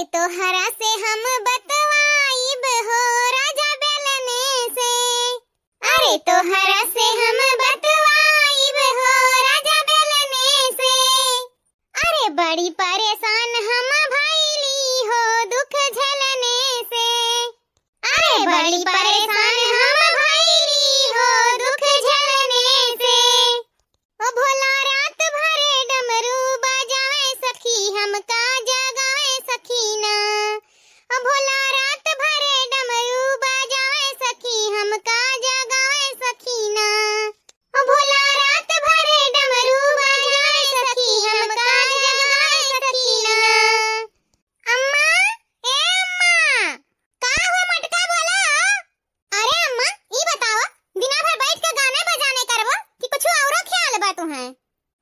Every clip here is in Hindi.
तोहरा से हम बतवाइब हो राजा बेलने से। अरे तोहरा से हम बतवाइब हो राजा बेलने से। अरे बड़ी परेशान हम भइली हो दुख झेलने से। अरे बड़ी परेशान हम भइली हो दुख झेलने से। ओ भोला रात भरे डमरू बजावे सखी हमका जगावे सखीना। ओ भोला रात भरे डमरू बजावे सखी हमका जगावे सखीना। ओ भोला रात भरे डमरू बजावे सखी हमका जगावे सखीना। अम्मा, ए अम्मा, का हो मटका बोला? अरे अम्मा ई बताओ, दिना भर बैठ के गाने बजाने करबो कि कुछ औरो ख्याल बा तुम्हें?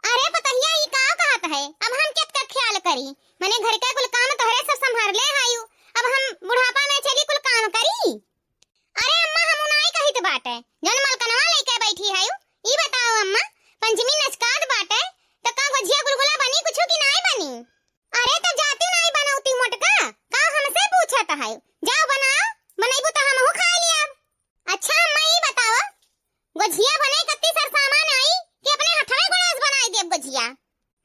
अरे पतहिया ई का कहत है, अब हम कितना ख्याल करी? मैंने घर का कुल काम तोहरे सब संभाल ले हायू, अब हम बुढ़ापा में चली कुल काम करी? अरे अम्मा हम उनाई कहित बाटे, जन मलकनवा लेके बैठी हायू। ई बताओ अम्मा, पंचमी नचकात बाटे त का गुजिया गुलगुला बनी कुछ की नहीं बनी? अरे तो जाती नहीं बनौती मोटका, का हमसे पूछत है? जाओ बनाओ, बनैबू तो हमहू खा लिया। अच्छा अम्मा ई बताओ, गुजिया बने कत्ती सर सामान आई कि अपने हथवे गोड़ास बनाई देब गुजिया?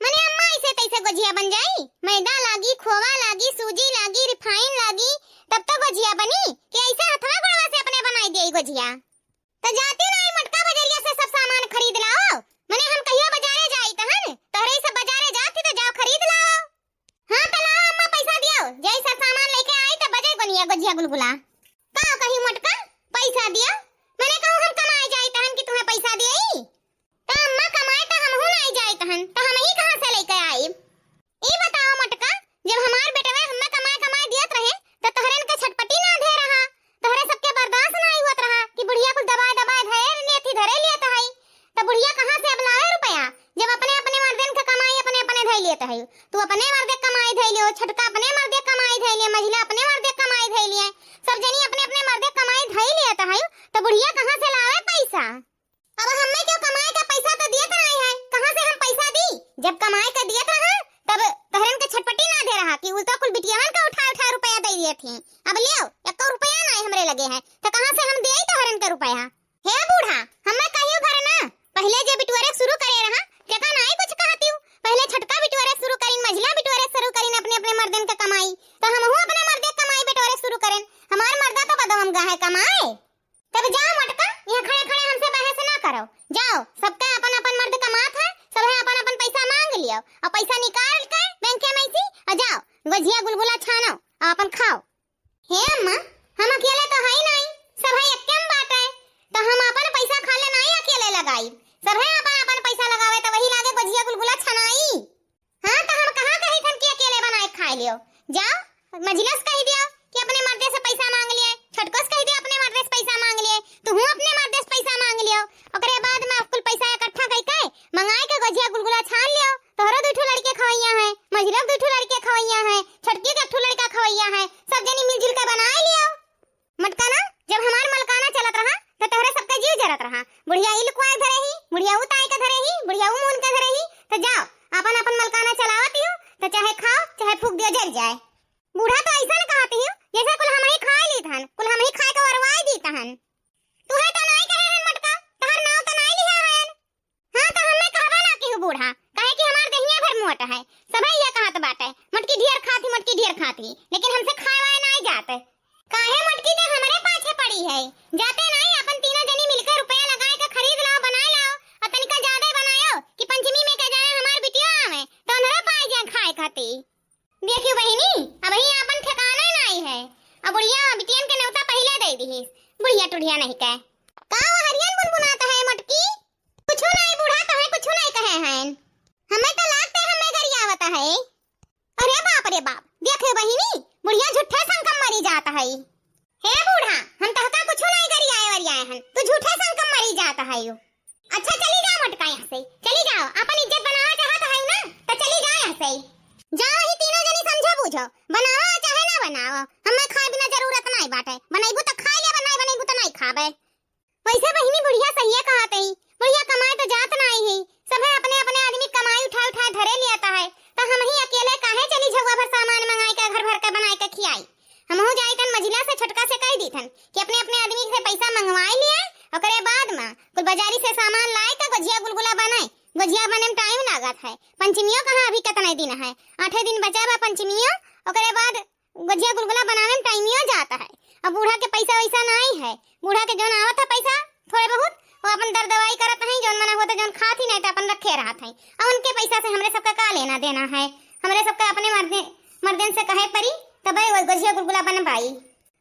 मने अम्मा ऐसे तैसे गुजिया बन जाई? मैदा लागी, खोवा लागी, सूजी लागी, रिफाइन लागी, तब तो गुजिया बनी कि ऐसे हथवा गोड़वा से अपने बनाई देई गुजिया? तो जाती नहीं मटका बजरिया से सब सामान खरीद लाओ। मने हम कहियो बाजारे जाई तहन, तोहरे सब बाजारे जाती तो जाओ खरीद लाओ। हां तो लाओ अम्मा पैसा दियो, जैसा सामान लेके आई तो बजे बनिया गुजिया गुलगुला। का कही मटका पैसा दियो? मैंने कहूं हम कमाए जाई तहन कि तुम्हें पैसा देई? तो अम्मा कमाए तो हमहू नहीं जाई तहन, तो हम ही कहां से लेके आई? ई बताओ मटका, जब हमार बेटवे हमें कमाए कमाए दियत रहे तो तोहरेन के छटपटी ना दे रहा, तोहरे सबके बर्दाश्त नहीं होत रहा कि बुढ़िया कुल दबाए दबाए धरे लेत है। तो बुढ़िया कहां से अब लाए रुपया, जब अपने अपने मर्दन के कमाई अपने अपने धई लेत है? तू अपने मर्दे कमाई धई लियो, छटका अपने मर्दे कमाई धई लियो, महिला अपने मर्दे कमाई धई लिए, सब जनी अपने अपने मर्दे कमाई धई लेत है। तो बुढ़िया कहां से लावे पैसा? अब हमें क्यों कमाए का पैसा तो दियत नहीं है, कहां से हम पैसा दी? जब कमाए का दियत रहा तब तोहरन के छटपटी ना दे रहा कि उल्टा कुल बिटियावन का उठा उठा रुपया दे दिए थे। अब लियो, एको रुपया नहीं हमरे लगे है, तो कहां से हम देई तोहरन के रुपया? हे बूढ़ा, हमें कहियो घर ना पहले जे बिटवारे शुरू करे रहा जका नहीं कुछ कहती हूं। पहले छटका बिटवारे शुरू करीन, मझला बिटवारे शुरू करीन अपने अपने मर्दन का कमाई, तो हमहू अपने मर्दे कमाई बिटवारे शुरू करेन। हमार मर्दा तो बदम गा है कमाए। तब जाओ मटका, यहाँ खड़े खड़े हमसे बहस ना करो, जाओ सबका अपन अपन मर्द कमात है, सब है अपन अपन पैसा मांग लियो और पैसा निकाल के बैंक में से और जाओ गुजिया गुलगुला छानो और अपन खाओ। हे अम्मा, हम अकेले तो है नहीं, सब है एकम बात है, तो हम अपन पैसा खाले नहीं अकेले लगाई, सब है अपन अपन पैसा लगावे तो वही लागे गुजिया गुलगुला छनाई। हां तो हम कहां कही थन कि अकेले बनाए खाए लियो? जाओ मजलिस कह दियो कि अपने मर्दे से पैसा मांग लिए, छटकोस कह दियो अपने मर्दे से पैसा मांग लिए, तू हूं अपने मर्दे से पैसा मांग लियो, ओकरे बाद में कुल पैसा इकट्ठा कई के मंगाए के गुजिया गुलगुला छान लियो। तोहरो दुठो लड़के खवैया है, मजलब दुठो लड़के खवैया है, छटकी के ठो लड़का खवैया है, सब जनी मिलजुल के बनाए लियो। मटका ना जब हमार मलकाना चलत रहा तो तोहरे सबका जीव जरत रहा, बुढ़िया ई लुकवाए धरे ही, बुढ़िया उ ताई के धरे ही, बुढ़िया उ मून के धरे ही, तो जाओ अपन अपन मलकाना चलावत हो तो चाहे खाओ चाहे फूक दियो जल जाए। बूढ़ा तो ऐसा न कहती हूं जैसे कुल हम ही खा ली थन, कुल हम ही खाए के वरवाई दी तहन। तू है तो नहीं कहे हन मटका, तहर नाव तो नहीं लिया हन। हां तो हमें कहबा ना कि बूढ़ा, काहे कि हमार देहिया भर मोट है, सब ये कहत बाटे मटकी ढेर खाती, लेकिन हमसे खाए नहीं जाते। काहे मटकी तो हमारे पाछे पड़ी है, जाते नहीं अपन तीनों जनी मिलकर रुपया लगाए के खरीद लाओ बनाए लाओ और तनिका ज्यादा बनायो कि पंचमी में के जाए हमार बिटिया आवे तो नरा पाए जाए खाए खाती। देखियो बहिनी, अब ही अपन ठिकाना नहीं है, अब बुढ़िया बिटियन के न्योता पहले दे दी, बुढ़िया टुढ़िया नहीं कहे का हरियन बुनबुनाता है मटकी, कुछ नहीं बूढ़ा तो है कुछ नहीं कहे हैं, हमें तो लागते हमें घर आवता है। अरे बाप देखियो बहिनी, बुढ़िया झूठे संकम मरी जाता है। हे बूढ़ा, हम तहका कुछ नहीं करी आए वरियाए हन, तू झूठे संकम मरी जाता है। अच्छा चली जाओ मटका यहाँ से, चली जाओ, अपन इज्जत बनावा चाहता है ना तो चली जाओ यहाँ से, जाओ ही तीनों जनी समझो बूझो, बनाओ चाहे ना बनाओ, हमें खाए बिना जरूरत नहीं बाटे, बनैबू तो खा ले, बनाई बनैबू तो नहीं खाबे। वैसे बहिनी बुढ़िया सही कहते ही, बुढ़िया कमाए तो जात नहीं है, सब है अपने अपने आदमी कमाई उठा उठा धरे लियाता है, तो हम ही अकेले काहे चली झगवा भर सामान मंगाई के घर भर घर का बनाए के खियाई। हमहू जाई तन मझिला से छोटका से कह दी थन कि अपने अपने आदमी से पैसा मंगवाई लिया, ओकरे बाद में कुल बाजारी से सामान लाए का गुजिया गुलगुला बनाए। गुजिया बने में टाइम लागत है। पंचमियों कहाँ अभी कितने दिन है, 8 दिन बचा बा पंचमियों, ओकरे बाद गुजिया गुलगुला बनावे में टाइमियो जाता है। अब बूढ़ा के पैसा वैसा नहीं है, बूढ़ा के जोन आवत है पैसा थोड़े बहुत वो अपन दर दवाई करत है, जोन मना होता जोन खात ही नहीं तो अपन रखे रहत है। अब उनके पैसा से हमरे सबका का लेना देना है, हमरे सबका अपने मर्दन से कहे परी तब वो गुजिया गुलगुला बन पाई।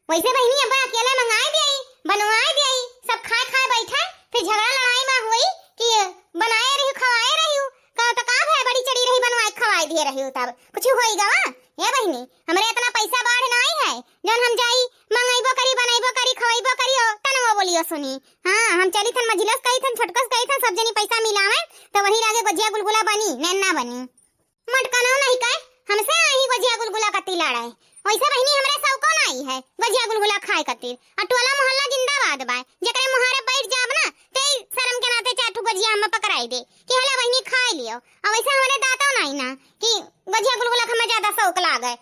वैसे बहनी अब अकेले मंगाई देई बनवाई देई, सब खाए खाए बैठे फिर झगड़ा लड़ाई में हुई कि बनाए रही खवाए रही का तो का है बड़ी चढ़ी रही बनवाए खवाई दिए रही तब कुछ होईगा ये बहनी। हमरे इतना पैसा बाढ़ नहीं है जोन हम जाई मंगाइबो करी बनाइबो करी खवाइबो करी तनवा बोलियो सुनी। हां हम चली थन मझिलस कही थन छोटकस कही थन सब जनी पैसा मिलावे तो वही लागे गुजिया गुलगुला बनी नैना बनी। मटकनो नहीं कहे हमसे आई गुजिया गुलगुला कती लड़ाई। वैसे बहनी हमरे सब को नहीं है गुजिया गुलगुला खाए खातिर। और टोला मोहल्ला जिंदाबाद बा, जकरे मुहारे बैठ जाब ना ते शर्म के नाते चाटू गुजिया हम पकड़ाई दे कि हला बहनी खाए लियो। और वैसे हमरे दाता नहीं ना कि गुजिया गुलगुला हमें ज्यादा शौक लागे।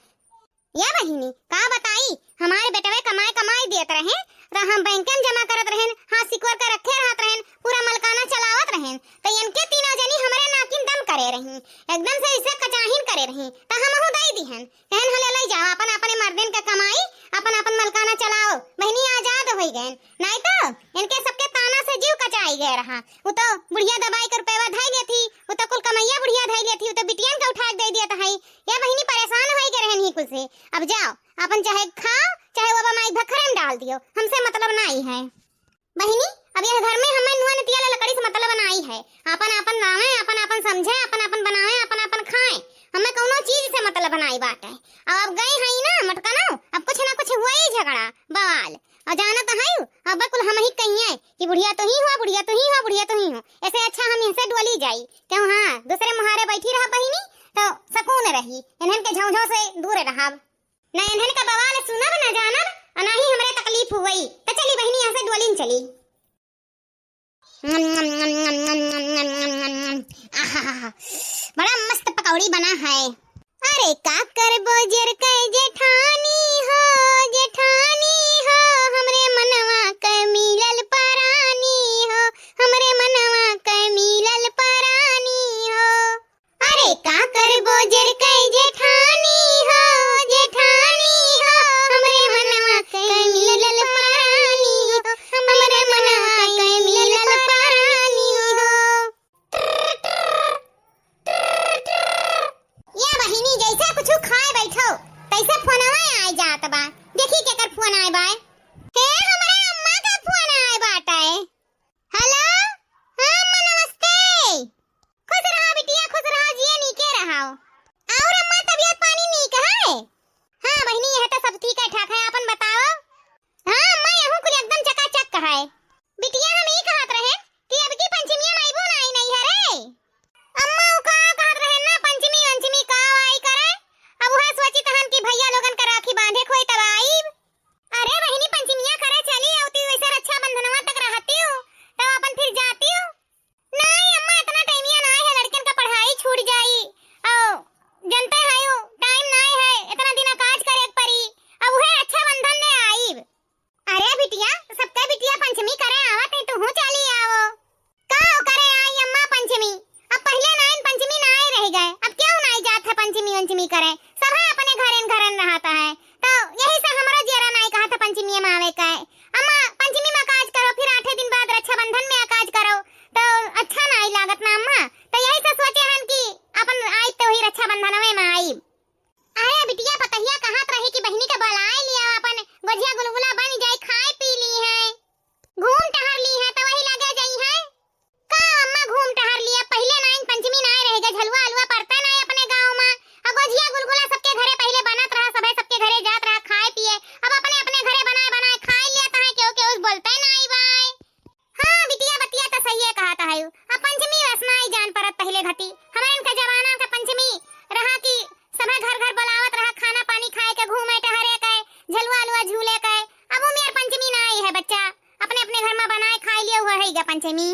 या बहनी का बताई हमारे बेटवे कमाए कमाई देत रहे तो हम बैंक में जमा करत रहें, हाथ सिकोर के रखे रहत रहें, पूरा मलकाना चलावत रहें तो इनके तीनों जनी हमरे नाकिन दम करे रही, एकदम से इसे कचाहिन करे रही तो हमहु दई दिहन कहन हले ले जाओ अपन अपने मर्दन का कमाई अपन अपन मलकाना चलाओ बहनी आजाद होई गए। नहीं तो इनके सबके ताना से जीव कचाई गए रहा। वो तो बुढ़िया दबाई कर पेवा धाई लेती, वो तो कुल कमैया बुढ़िया धाई लेती, वो तो बिटियन का उठा दे दिया है। ये बहनी परेशान होई गए रहन ही कुल से। अब जाओ अपन चाहे खाओ चाहे वो माई भखरे में डाल दियो, हमसे मतलब नहीं है बहनी। अब यह घर में हमें नुआ नतिया लकड़ी से मतलब नहीं है। अपन अपन लावे अपन अपन समझे अपन अपन बनावे अपन अपन खाए, हमें कोनो चीज से मतलब नहीं बात है। अब गए हई ना मटकनो अब कुछ ना कुछ हुआ ही झगड़ा बवाल और जाना तो है अब कुल हम ही कहिए कि बुढ़िया तो ही हुआ बुढ़िया तो ही हुआ बुढ़िया तो ही हो। ऐसे अच्छा हम इनसे डोली जाई क्यों। हां दूसरे मुहारे बैठी रह बहनी तो सुकून रही, इन्हन के झौझौ से दूर रहब ना, इन्हन का बवाल सुनब ना जानब ना ही हमरे तकलीफ हुई। तो चली बहनी यहां से डोली चली। बड़ा मस्त पकौड़ी बना है। अरे का करबो जर के जेठानी हो हमरे मनवा के मिलल परानी हो, हमरे मनवा के मिलल परानी हो। अरे का करबो जर के जेठानी हो हमरे मनवा के मिलल परानी हो, हमरे मनवा के मिलल परानी हो। या बहिनी जैसे कुछ खाए बैठो तैसे फोनवा आ जात बा, देखी केकर फोन आए बा। हे हमरे अम्मा का फोन आए बाटे। हेलो हां अम्मा नमस्ते। खुश रहा बिटिया खुश रहा जिए नीके रहाओ। और अम्मा तबीयत पानी नीक है? हां बहिनी यह तो सब ठीक है ठाक है, अपन बताओ। हां अम्मा यहू कुछ एकदम चकाचक है। बिटिया हम ई कहत रहे कि अब की पंचमी में आइबो नहीं है रे। अम्मा उ का कहत रहे ना पंचमी का आई करे। अब वह सोची तहन कि भैया लोगन का राखी बांधे खोई तब आईब। अरे बहिनी पंचमिया करे चली आउती वैसे रक्षा बंधनवा तक रहती हूं तब अपन फिर जाती हूं। नहीं अम्मा इतना टाइमिया नहीं है, लड़कन का पढ़ाई छूट जाई और जनते है टाइम नहीं है, इतना दिन काज करे परी। अब वह रक्षा बंधन ने आईब। अरे बिटिया सबके बिटिया पंचमी करे आवत है, तू चली आवो। का करे आई अम्मा पंचमी? अब पहले नाइन पंचमी नहीं रह गए, अब क्यों नहीं जात है पंचमी करे, सब है अपने घरन रहता है। तो यही से हमरा जरा नहीं कहा था पंचमी में आवे का है। अम्मा पंचमी में काज करो फिर 8 दिन बाद रक्षाबंधन में काज करो तो अच्छा नहीं लागत ना अम्मा। तो यही से सोचे हन कि अपन आई तो ही रक्षाबंधन में आई। अरे बिटिया पतहिया कहत रही कि बहनी के बुलाए लिया अपन गुजिया गुलगुला बन जाए खाए पी ली है घूम टहर ली है तो वही लगे जाई है। का अम्मा घूम टहर लिया पहले नाइन पंचमी नहीं रहेगा, झलुआ अलुआ पड़ता नहीं अपने गांव में। अब गुजिया गुलगुला सबके घरे पहले बनत रहा, सबे सबके घरे जात रहा खाए पिए। अब अपने अपने घरे बनाए खाए लिया था क्यों उस बोलते नहीं बाय। हां बिटिया बतिया तो सही है कहता है। अब पंचमी रसना ही जान परत पहले घटी हमारे इनका जमाना का पंचमी रहा कि सबे घर घर बुलावत रहा खाना पानी खाए के घूमे टहरे के झलुआ अलुआ झूले के। अब वो मेर पंचमी नहीं है, बच्चा अपने अपने घर में बनाए खाए लिया हुआ है पंचमी।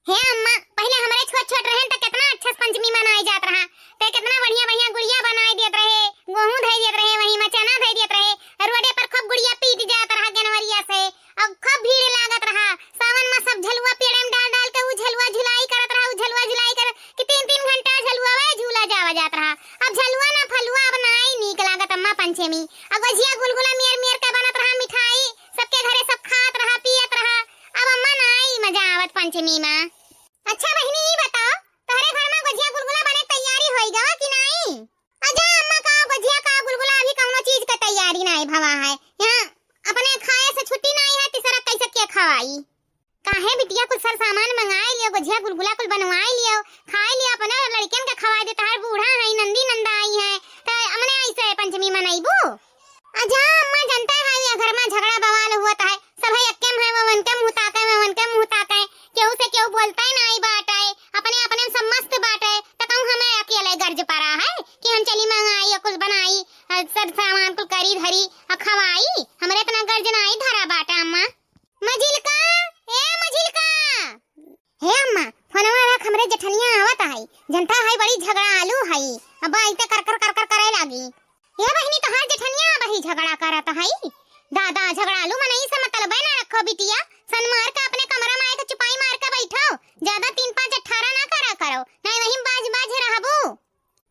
हे अम्मा पहले हमारे छोट छोट रहे तो कितना अच्छा पंचमी मनाई जात रहा, तो कितना बढ़िया बढ़िया गुड़िया बनाई देत रहे, गेहूं धई देत रहे, वही में चना पंचमी। अब गुजिया गुलगुला मियर मियर का बनत रहा मिठाई, सबके घरे सब खात रहा पियत रहा। अब अम्मा ना आई मजा आवत पंचमी में। अच्छा बहिनी ये बताओ तोहरे घर में गुजिया गुलगुला बने तैयारी होई गवा कि नहीं? अजा अम्मा का गुजिया का गुलगुला अभी कौनो चीज का तैयारी नहीं भवा है। यहाँ अपने खाए से छुट्टी नहीं है तीसरा कैसे के खवाई? काहे बिटिया कुछ सर सामान मंगाए लियो, गुजिया गुलगुला कुल बनवाए लियो, खाए लियो, अपने लड़कियन के खवा दे। तार बूढ़ा है नंदी नंदा आई है त हमने ऐसे पंचमी मनाईबू। अजा अम्मा जनता है ये घर में झगड़ा बवाल हुआ है, सब है यक्के में है वन के मुंह ताके में वन के मुंह ताके, केहू से केहू बोलता ही नहीं बात है, अपने अपने सब मस्त बात है। त कहूं हमें अकेले गर्ज पड़ा है कि हम चली मंगाई कुछ बनाई सब सामान कुल करी धरी खवाई, हमरे इतना गर्ज नहीं धरा बाटा। अम्मा मजिलका ए मजिलका हे अम्मा फोनवा रख, हमरे जठनिया आवत है, जनता है बड़ी झगड़ा आलू है। अब आइते कर कर कर कर करे लागी। ए बहिनी तोहार जठनिया बही झगड़ा करत है। दादा झगड़ा आलू मनई से मतलब ना रखो बिटिया, सन मार का अपने कमरा में आके चुपाई मार के बैठो, ज्यादा 3 5 18 ना करा करो, नहीं वहीं बाज बाज रहबू।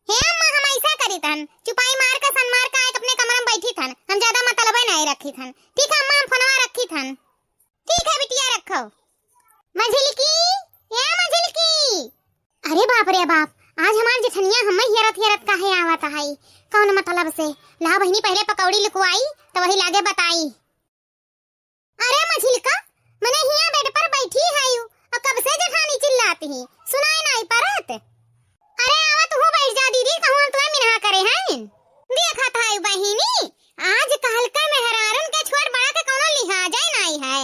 हे अम्मा हम ऐसा करी थन, चुपाई मार के सन मार के आके अपने कमरा में बैठी थन, हम ज्यादा मतलब नहीं रखी थन। ठीक है अम्मा हम फोनवा रखी थन। ठीक है बिटिया रखो। मझिलकी ए मझिलकी, अरे बाप रे बाप आज हमार जठनिया हम हेरत हेरत काहे आवत है, कौन मतलब से? ला बहिनी पहले पकौड़ी लिखवाई तो वही लागे बताई। अरे मझिलका मने हिया बेड पर बैठी है यू और कब से जेठानी चिल्लाती है, सुनाई नहीं परत? अरे आवत हूं बैठ जा दीदी, कहूं हम तुम्हें मिन्हा करे हैं। देखा था यू बहिनी आज काल का मेहरारन के छोड़ बड़ा के कोनो लिहाज नहीं है।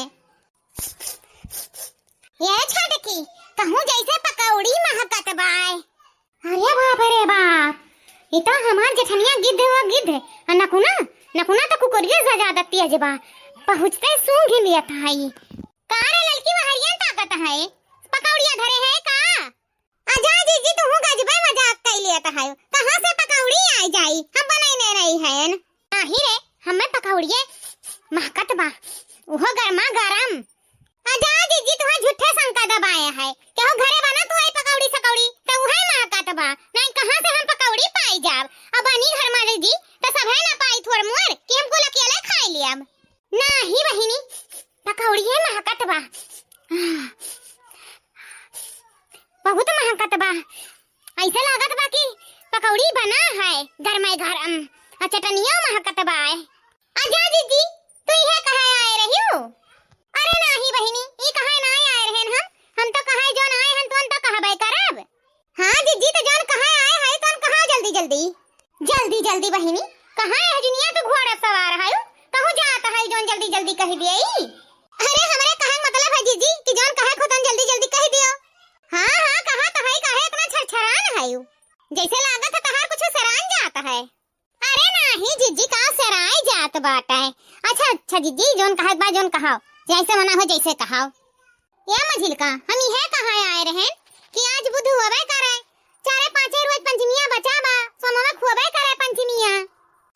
ये छटकी कहूं जैसे पकौड़ी महकत बाय। अरे बाप रे बाप ये तो हमार जठनिया गिद्ध हुआ गिद्ध, नकुना नकुना तो कुकुरिया सजा दत्ती है जबा पहुंचते सूंघ ही लिया था। ये कार लड़की वहरिया ताकत है, पकौड़िया धरे है का? आजा जीजी तू गजबे मजाक कर लिया था, कहां से पकौड़ी आई जाई, हम बनाई नहीं रही है नहीं रे, हमें पकौड़िए महकत बा ओहो गरमा गरम। आजा जीजी तू झूठे शंका दबाया है, केहू घरे बना तू आई पकौड़ी सकौड़ी तो उहे महकत बा, नहीं कहां से हम पकौड़ी पाई जाब? अब बनी घर में जी तो सब है ना पाई थोड़ मोर कि हमको अकेले खाई लियब। नहीं बहिनी पकौड़ी है महकत बा, बहुत महकत बा, ऐसे लागत बा कि पकौड़ी बना है गरमाई गरम और चटनिया महकत बा। आजा जीजी तू ये कहां आए रही हो? अरे नहीं बहिनी ई कहां ना आए रहन, हम तो कहां जोन आए हन तुम तो कहबे करब। हां जीजी तो जोन कहां आए है तुम कहां जल्दी जल्दी जल्दी जल्दी बहिनी कहां है दुनिया तो घोड़ा सवार है, कहूं जात है जोन जल्दी जल्दी कह दिए। अरे हमरे कहे मतलब है जीजी कि जोन कहे खुद जल्दी जल्दी कह दियो। हां हां कहा तो है काहे इतना छरछरान है जैसे लागत है तहार कुछ सरान जाता है। अरे नहीं जीजी का सराय जात बात है। अच्छा अच्छा जीजी जोन कहत बा जोन कहाओ जैसे मना हो जैसे कहाओ। या मझिलका हम ये कहां आए रहे कि आज बुध होवे करे, 4-5 रोज पंचमिया बचा बा, सोमवा खुआबे करे पंचमिया।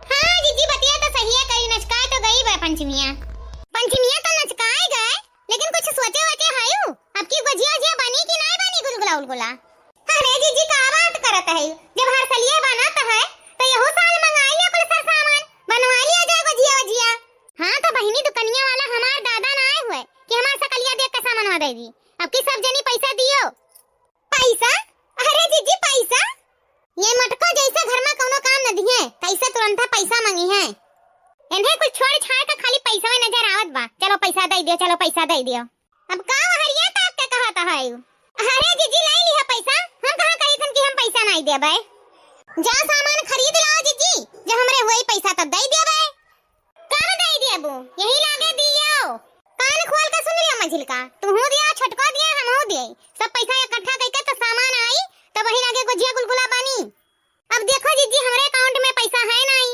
हां जीजी बतिया तो सही है, कई नचकाए तो गई बा पंचमिया, पंचमिया तो नचकाए गए लेकिन कुछ सोचे वचे हायू अब की गुजिया जिया बनी कि नहीं बनी गुलगुला उलगुला? अरे जीजी का बात करत है, जब हर साल ये बनत है तो यहो साल मंगा लिया कुल सर सामान बनवा लिया जाए गुजिया वजिया। हां तो बहिनी दुकनिया वाला हमार दादा ना आए हुए कि हमार सकलिया देख के सामान दे दी, अब की सब जनी पैसा दियो। पैसा? अरे जीजी पैसा ये मटको जैसे घर में कोनो काम न दिए कैसे तुरंत पैसा मांगी है, इन्हें कुछ छोड़ छाड़ के खाली पैसा में नजर आवत बा, चलो पैसा दे दियो चलो पैसा दे दियो। अब का हरिया ताक के कहता है? अरे जीजी ले लिया पैसा, हम कहां कही थन कि हम पैसा नहीं देबे, जा सामान खरीद लाओ जीजी, जब हमरे होई पैसा तब दे देबे। कब दे देबू? यही लागे दियो, कान खोल के सुन लिया मझिलका, तू हो दिया छटको दिया हम हो दिए, सब पैसा इकट्ठा करके तो सामान आई तो वही लागे गुजिया गुलगुला बनी। अब देखो जीजी हमरे अकाउंट में पैसा है नहीं,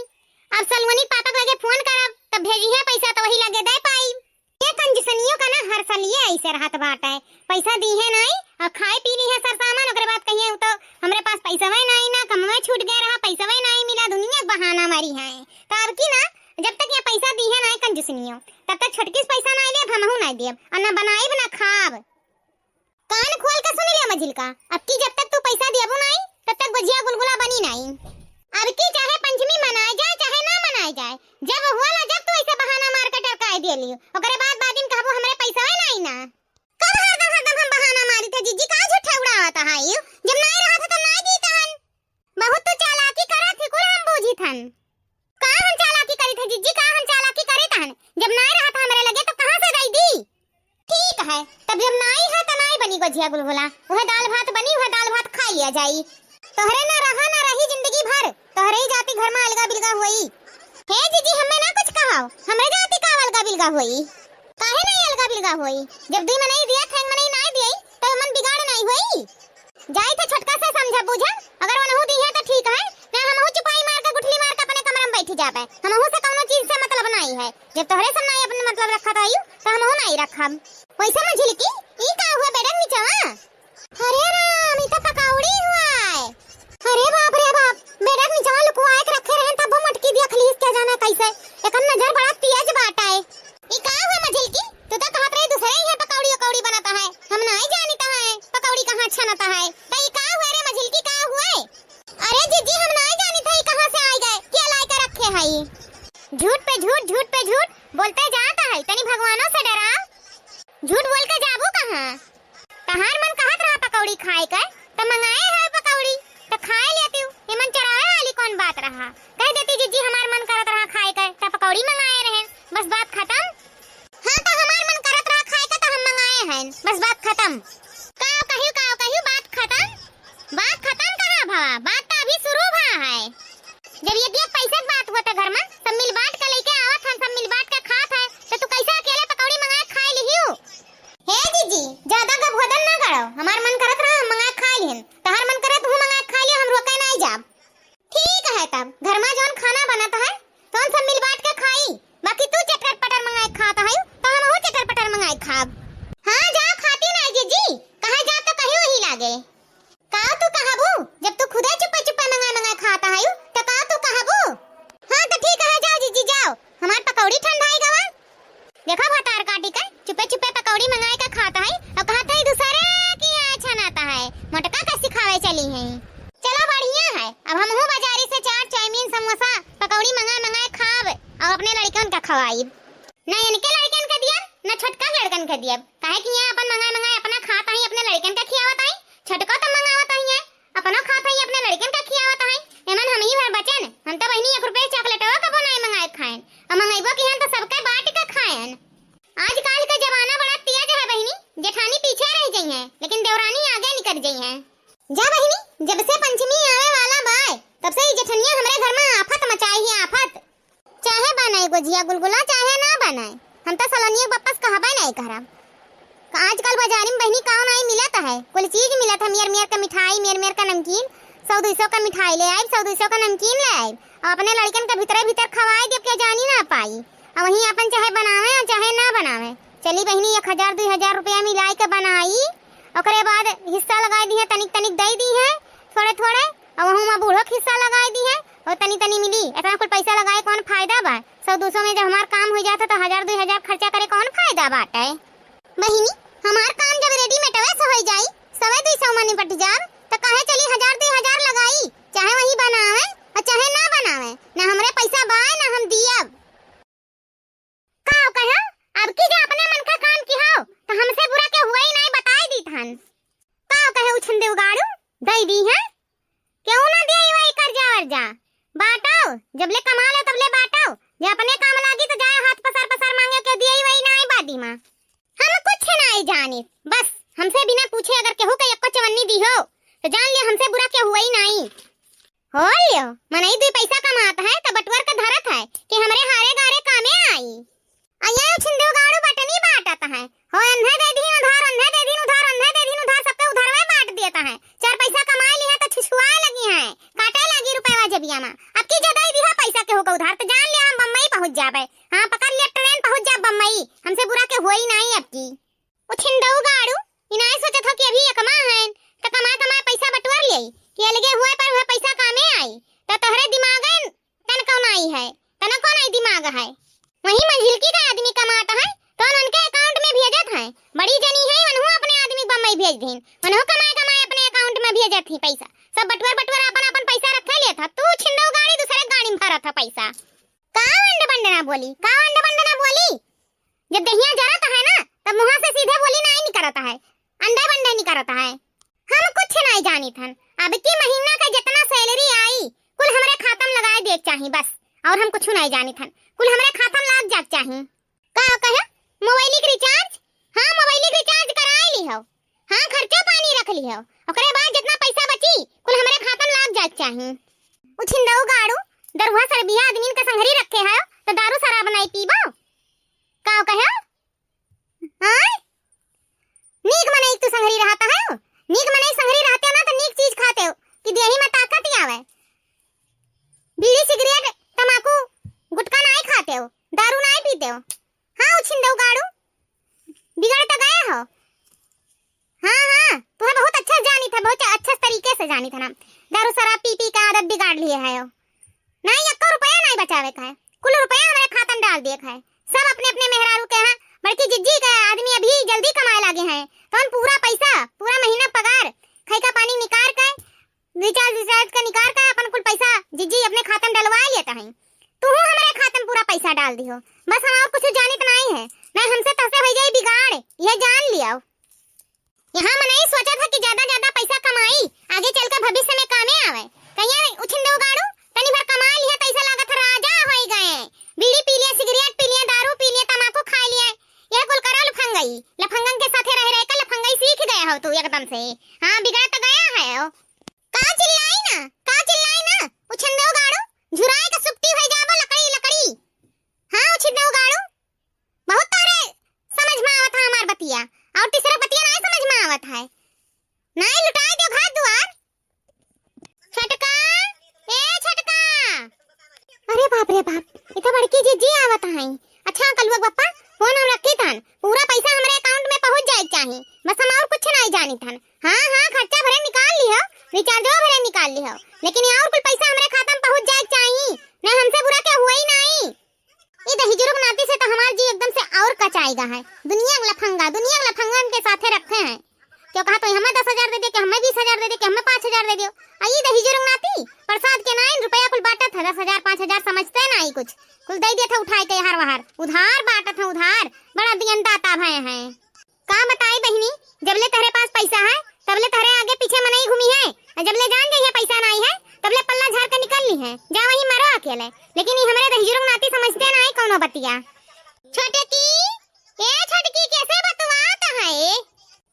अब सलवनी पापा के लगे फोन करब तब भेजी है पैसा तो वही लगे दे पाई। ये कंजूसनियों का ना हर साल ये ऐसे रहत बात है, पैसा दी है नहीं और खाए पी ली है सर सामान, ओकरे बाद कहिए तो हमरे पास पैसा है नहीं ना कमवे छूट गया रहा, पैसा है नहीं मिला, दुनिया बहाना मारी है। तो अब की ना जब तक ये पैसा दी है नहीं कंजूसनियों तब तक छटकिस पैसा नहीं ले हमहू नहीं देब और ना बनाई ना खाब। कान खोल के सुन लिया मझिलका, अब की जब तक तू पैसा देबू नहीं तब तक गुजिया गुलगुला बनी नहीं। अब की चाहे पंचमी मनाए जाए चाहे ना मनाए जब हुआ जब तू ऐसे बहाना मार के टरकाई देली ओकरे बाद में कहबो हमरे पैसा है नहीं ना कब हरदम हम बहाना मारी थे जीजी का झूठा उड़ावत है यू जब नहीं रहत त नहीं दी तहन बहुत तो चालाकी करत थी कुल हम बूझी थन का हम चालाकी करी थे जीजी का हम चालाकी करे तहन जब नहीं रहत हमरे लगे तो कहां से दई दी ठीक है तब जब नहीं है त नहीं बनी गोजिया गुलगुला वह दाल भात बनी वह दाल भात खा लिया जाई तोहरे ना रहा ना रही जिंदगी भर तोहरे ही जाति घर में अलगा बिलगा होई हे जीजी हमें ना कुछ कहाओ हमरे जाति का अलगा बिलगा होई काहे नहीं अलगा बिलगा होई जब दी में नहीं दिया थैंग में नहीं दिया तो मन बिगाड़ नहीं होई जाई थे छटका से समझा बुझा अगर वनहु दी है तो ठीक है ना हमहु चुपाई मार के गुठली मार के अपने कमरे में बैठ जाबे हमहु से कोनो चीज से मतलब नहीं है जब तोहरे से नहीं अपने मतलब रखा था तो हमहु नहीं रखब वैसे में झिलकी ई का हुआ बेडन नीचवा अरे राम ई तो पकौड़ी हुआ है अरे बाप रे बाप बेडन नीचवा लुकवा के रखे रहन तब मटकी दिया खलीस के जाना कैसे एकन नजर बड़ा तेज बाटा है ई का हुआ मझिलकी तू तो कहत रही दूसरे ही पकौड़ी पकौड़ी बनाता है हम नहीं जानता है पकौड़ी कहां छनता है तो ई का हुआ रे मझिलकी का हुआ अरे जीजी हम नहीं जानता है कहां से आ गए क्या लाई के रखे है झूठ पे झूठ बोलते जाता है तनी भगवानों से डरा झूठ बोल के जाबू कहां तहार मन कहत रहा पकौड़ी खाए कर त मंगाए है पकौड़ी त खाए लेती हूं एमन चढ़ाए वाली कौन बात रहा कह देती जीजी हमार मन करत रहा खाए कर त पकौड़ी मंगाए रहे बस बात खत्म हां त हमार मन करत रहा खाए का त हम मंगाए हैं बस बात खत्म का कहियो बात खत्म कहां भवा बात त अभी शुरू भा है जब ये दिया पैसे की बात होता घर में सब मिल बांट के लेके आवत हम सब मिल बांट के खात है तो तू कैसे अकेले पकौड़ी मंगाए खा लिहियो हे जीजी ज्यादा गभोदन ना करो हमार मन करत रहा हम मंगाए खा लिहन तहार मन करत हूं मंगाए खा लियो हम रोके नहीं जाब ठीक है तब घर में जोन खाना बनता है तो हम सब मिल बांट के खाई बाकी तू चटर पटर मंगाए खाता है तो हम हो चटर पटर मंगाए खाब हां जाओ खाती नहीं जीजी कहां जा तो कहियो ही लागे का तू कहबू जब तू खुदे चुपे चुपे मंगाए खाता है तो का तू कहबू हां तो ठीक है जाओ जीजी जाओ हमार पकौड़ी ठंडाई गवा देखा भतार काटी का चुपे चुपे पकौड़ी मंगाए का खाता है और कहता है दूसरे की अच्छा नाता है मोटका का सिखावे चली है चलो बढ़िया है अब हम हूं बाजारी से चाट चाउमीन समोसा पकौड़ी मंगाए खाब और अपने लड़कन का खवाई ना इनके लड़कन का दिया ना छोटका लड़कन का दिया काहे कि यहां अपन मंगाए अपना खाता है अपने लड़कन का खियावत है छोटका तो मंगावत है अपना खाता है अपने लड़कन का खियावत है एमन हम ही भर बचन हम तो बहनी 1 रुपया चॉकलेटवा का बनाए मंगाए खाएन और मंगाइबो कि हम तो सबके बांट के खाएन आजकल का जमाना बड़ा तेज है बहनी जेठानी पीछे रह गई है लेकिन देवरानी आगे निकल गई है जा बहनी जब से पंचमी आवे वाला बाय तब से ही जेठनिया हमरे घर में आफत मचाई है आफत चाहे बनाए गोजिया गुलगुला चाहे ना बनाए हम तो सलोनिया वापस कहबे नहीं करब आजकल बाजार में बहनी कौन आई मिलता है कोई चीज मिलत है मेर का मिठाई मेर का नमकीन 100-200 का मिठाई ले आई 100-200 का नमकीन ले आई और अपने लड़कन का भीतर खवाई दे के जानी ना पाई और वहीं अपन चाहे बनावे और चाहे ना बनावे चली बहनी 1000-2000 रुपया मिलाई के बनाई ओकरे बाद हिस्सा लगाई दी है तनिक दे दी है थोड़े और वहां में बूढ़ो हिस्सा लगाई दी है और तनी मिली इतना कुछ पैसा लगाए कौन फायदा बा 100-200 में जब हमार काम हो जाता तो 1000-2000 खर्चा करे कौन फायदा बाटे बहनी हमार काम जब रेडीमेड वैसे हो जाई 100-200 में निपट जाब तो काहे चली 1000-2000 लगाई चाहे वही बनावे और चाहे ना बनावे ना हमरे पैसा बाय ना हम दियब का कहा अब की जे अपने मन का काम की हो तो हमसे बुरा के हुआ ही नहीं बताई दी थन का कहे उछन दे उगाड़ू दई दी है क्यों ना दे वही कर्जा वर्जा बांटो जब ले कमा ले तब ले बांटो जे अपने काम लागी तो जाए हाथ पसार मांगे के दिए वही नहीं बादी मां हम कुछ नहीं जानी बस हमसे बिना पूछे अगर केहू के एको चवन्नी दी हो तो जान लिया हमसे बुरा क्या हुआ ही नहीं हो लियो मनई 2 पैसा कमाता है तो बटवर का धरत है कि हमरे हारे गारे कामे आई आया छिंदो गाड़ू बटनी बांटता है हो अन्हे दे दी उधार अन्हे दे दी उधार सबके उधारवे बांट देता है 4 पैसा कमा ली है तो छुछुआए लगी है काटे लगी रुपया जबिया में अब की ज्यादा ही दिहा पैसा के होगा उधार तो जान लिया हम बम्बई पहुंच जाबे हां पकड़ लिया ट्रेन पहुंच जा बम्बई हमसे बुरा के हुआ ही नहीं अब की ओ छिंदो गाड़ू इनाय सोचा था कि अभी कमा है तो कमा पैसा बटवर ले कि अलगे हुए पर वह पैसा कामे आई तो तोहरे दिमाग है तन कौन आई है तन कौन आई दिमाग है वही मंझिलकी का आदमी कमाता है तो उनके अकाउंट में भेजत है बड़ी जनी है उन्हों अपने आदमी बम्बई भेज दीन उन्हों कमाए अपने अकाउंट में भेजत थी पैसा सब बटवर अपन पैसा रखे ले था तू छिंदो गाड़ी दूसरे गाड़ी में भरा था पैसा का अंडा बंडा ना बोली, का अंडा बंडा ना बोली। जब दहिया जरता है ना तब मुंह से सीधे बोली नहीं करता है, अंडा बंडा नहीं करता है। हम कुछ नहीं जानी थन। अब की महीना का जितना सैलरी आई कुल हमरे खाता में लगाए देख चाही बस, और हम कुछ नहीं जानी थन। कुल हमरे खाता में लाग जाक चाही। का कहे मोबाइल के रिचार्ज, हां मोबाइल के रिचार्ज कराई ली हो, हां खर्चा पानी रख ली हो, ओकरे बाद जितना पैसा बची कुल हमरे खाता में लाग जाक चाही। उछिंदऊ गाड़ू दरुआ सर बिया आदमी का संघरी रखे है तो दारू शराब नहीं पीबो। का कहे हां नीक मने तू संघरी रहता है, नीक मने संघरी रहते हो ना तो नीक चीज खाते हो कि देही में ताकत ही आवे। बीड़ी सिगरेट तंबाकू गुटखा नहीं खाते हो, दारू नहीं पीते हो। हां उछिंदऊ गाड़ू बिगड़ तो गए हो। हां हां तुम्हें बहुत अच्छा जानी था, बहुत अच्छे तरीके से जानी था ना। दारू शराब पी पी का आदत बिगाड़ लिए है हो। नहीं 1 रुपया नहीं बचावे का है, कुल रुपया हमारे खाता में डाल दिए है। सब अपने अपने मेहरारू के हैं, बल्कि जिज्जी का आदमी अभी जल्दी कमाए लागे हैं तो हम पूरा पैसा पूरा महीना पगार खाई का पानी निकाल के रिचार्ज का निकाल के अपन कुल पैसा जिज्जी अपने खाता में डलवा लेता है। तू हमारे खाता में पूरा पैसा डाल दियो बस, हम और कुछ जानित नहीं है। नहीं हमसे तसे हो जाए बिगाड़, यह जान लिया। यहाँ मैंने नहीं सोचा था कि ज्यादा पैसा कमाई आगे चलकर भविष्य में कामे आवे। कहिए उछिंदो गाड़ू तनी भर कमा लिया तो ऐसा लागत राजा हो गए। बीड़ी पी लिए, सिगरेट पी लिए, दारू पी लिए, तंबाकू खा लिए, यह कुल करो लफंगई। लफंगन के साथे रह रह कर लफंगई सीख गए हो तू एकदम से। हां बिगड़ तो गया है हो। का चिल्लाई ना उछिंदो गाड़ू झुराए का सुप्ती हो जाबो लकड़ी। हां उछिंदो गाड़ू बहुत तारे समझ में आवत है हमार बतिया, और तीसरा बतिया नहीं समझ में आवत है। नहीं लुटाई दो घर द्वार। छटका ए छटका, अरे बाप रे बाप, इतना बड़की जीजी आवत है। अच्छा कलुआ पप्पा फोन हम रखी थन, पूरा पैसा हमारे अकाउंट में पहुंच जाए चाहिए बस, हम और कुछ नहीं जानी थन। हां खर्चा भरे निकाल लियो, रिचार्ज भरे निकाल लियो, लेकिन और कुल पैसा हमारे खाता में पहुंच जाए चाहिए। नहीं हमसे बुरा क्या हुआ ही नहीं। ये दही जुर्ग नाती से तो हमार जी एकदम से और कचाएगा है। दुनिया के लफंगा के साथे रखे हैं। क्यों कहा तो हमें 10,000 दे दे के हमें 20,000 दे दे के हमें 5,000 दे दियो। आई दही जुर्ग नाती प्रसाद के 9 रुपया कुल बांटा था, 10,000 5,000 समझते नहीं कुछ, कुल दे दिया था उठाए के हर वहार उधार बांटा था, उधार बड़ा दियन दाता भय है। का बताई बहनी, जबले तेरे पास पैसा है तबले तेरे आगे पीछे मन नहीं घूमी है, और जबले जान जाइए पैसा नहीं है तबले पल्ला झाड़ के निकल ली है, जा वहीं मरो अकेले। लेकिन ये हमारे दही जुर्ग नाती समझते नहीं कौनो बतिया। छोटकी ए छोटकी कैसे बतवाता है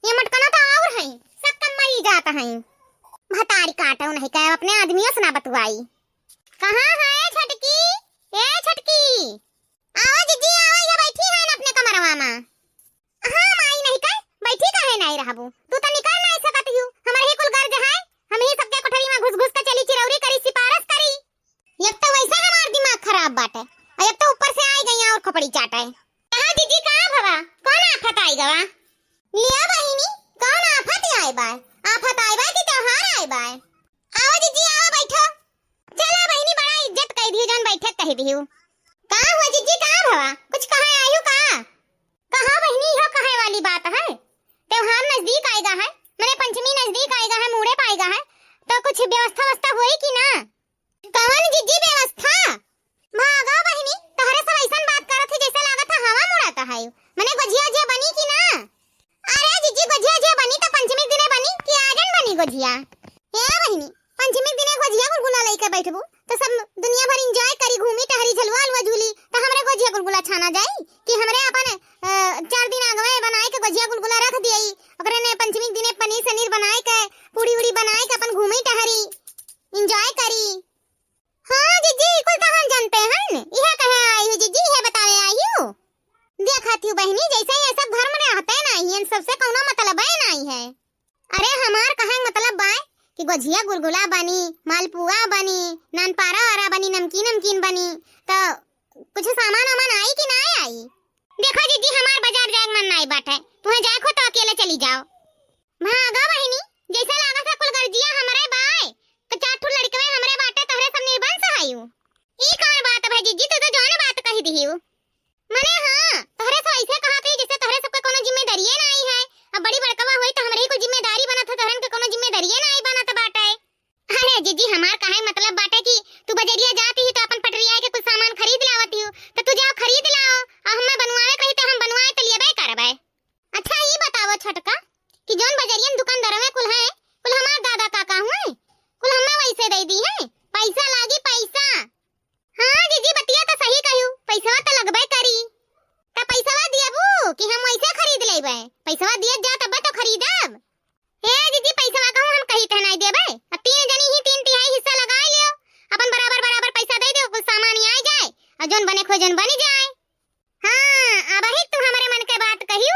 ये मटकना तो और है, सब कम मरी जाता है। भतारी काटो नहीं कहे अपने आदमियों से ना बतवाई। कहां है छटकी ए छटकी, आओ जीजी आओ, ये बैठी है ना अपने कमरवा में। हां माई नहीं कह बैठी काहे नहीं रहबू, तू तो निकल नहीं सकत हूं। हमर ही कुल गर्ज है, हम ही सबके कोठरी में घुस घुस के चली चिरौरी करी सिफारिश करी। एक तो वैसा हमार दिमाग खराब बाटे, और एक तो ऊपर से आई गई और खपड़ी चाटे। कहां जीजी कहां भवा, कौन आफत आई गवा? लिया बहिनी कौन आफत आई बा, आफत आई बा कि त्योहार आई बा? आओ जीजी आओ बैठो। चला बहिनी बड़ा इज्जत कह दियो जन बैठे कह दियो। का हुआ जीजी कहां भवा, कुछ कहे आयु का? कहां बहिनी यह कहे वाली बात है, त्योहार नजदीक आएगा है, मैंने पंचमी नजदीक आएगा है, मुड़े पाएगा है, तो कुछ व्यवस्था होई कि ना? कौन जीजी व्यवस्था? भागा बहिनी तोहरे सब ऐसा बात करत है जैसे लागत है हवा मुड़ाता है। मैंने गोजिया बनी कि ना? अरे जीजी गोजिया बनी तो पंचमी दिने बनी कि आजन बनी गोजिया? ए बहिनी पंचमी दिने गोजिया गुलगुला लेके बैठबू तो सब दुनिया भर एंजॉय करी, घूमी टहरी, झलवा अलवा झूली, तो हमरे गोजिया गुलगुला छाना जाई कि हमरे अपन 4 दिन आगवे बनाए के गोजिया गुलगुला रख दियई, ओकरे ने पंचमी दिने पनीर सनीर बनाए के पूड़ी उड़ी बनाए के अपन घूमी टहरी एंजॉय करी। हां जीजी कुल तो हम जानते हैं, यह कहे आई हो जीजी, यह बतावे आई हो। देखत हूं बहनी जैसे ये सब घर में रहते नहीं, इन सबसे कोनो मतलब है नहीं है। अरे हमार कहे मतलब बा कि गोजिया गुलगुला बनी, मालपुआ बनी, नानपारा वारा बनी, नमकीन बनी, तो कुछ सामान आई कि ना आई? देखो जीजी हमार बाजार जाए मन नहीं बाटे, तुम्हें जाए खो तो अकेले चली जाओ। भागा बहिनी जैसे लागत है कुल गर्जिया हमरे बाय तो 4 ठो लड़के हमरे बाटे तोहरे सब निर्बंध सहायू। ई कौन बात है जीजी, तू तो जौन बात कही दिहियो मने। हां तोहरे सब ऐसे कहा कि जैसे तोहरे सब के कोनो जिम्मेदारी नहीं है, अब बड़ी बड़कवा होई तो हमरे ही कुल जिम्मेदारी बनत है, तोहरन के कोनो जिम्मेदारी नहीं बनत बाटे। अरे जीजी हमार काहे मतलब बाटे कि तू बजरिया जाती ही तो अपन पटरिया के कुछ सामान खरीद लावा बने खोजन बन जाए। हाँ अब ही तू हमारे मन के बात कहियो।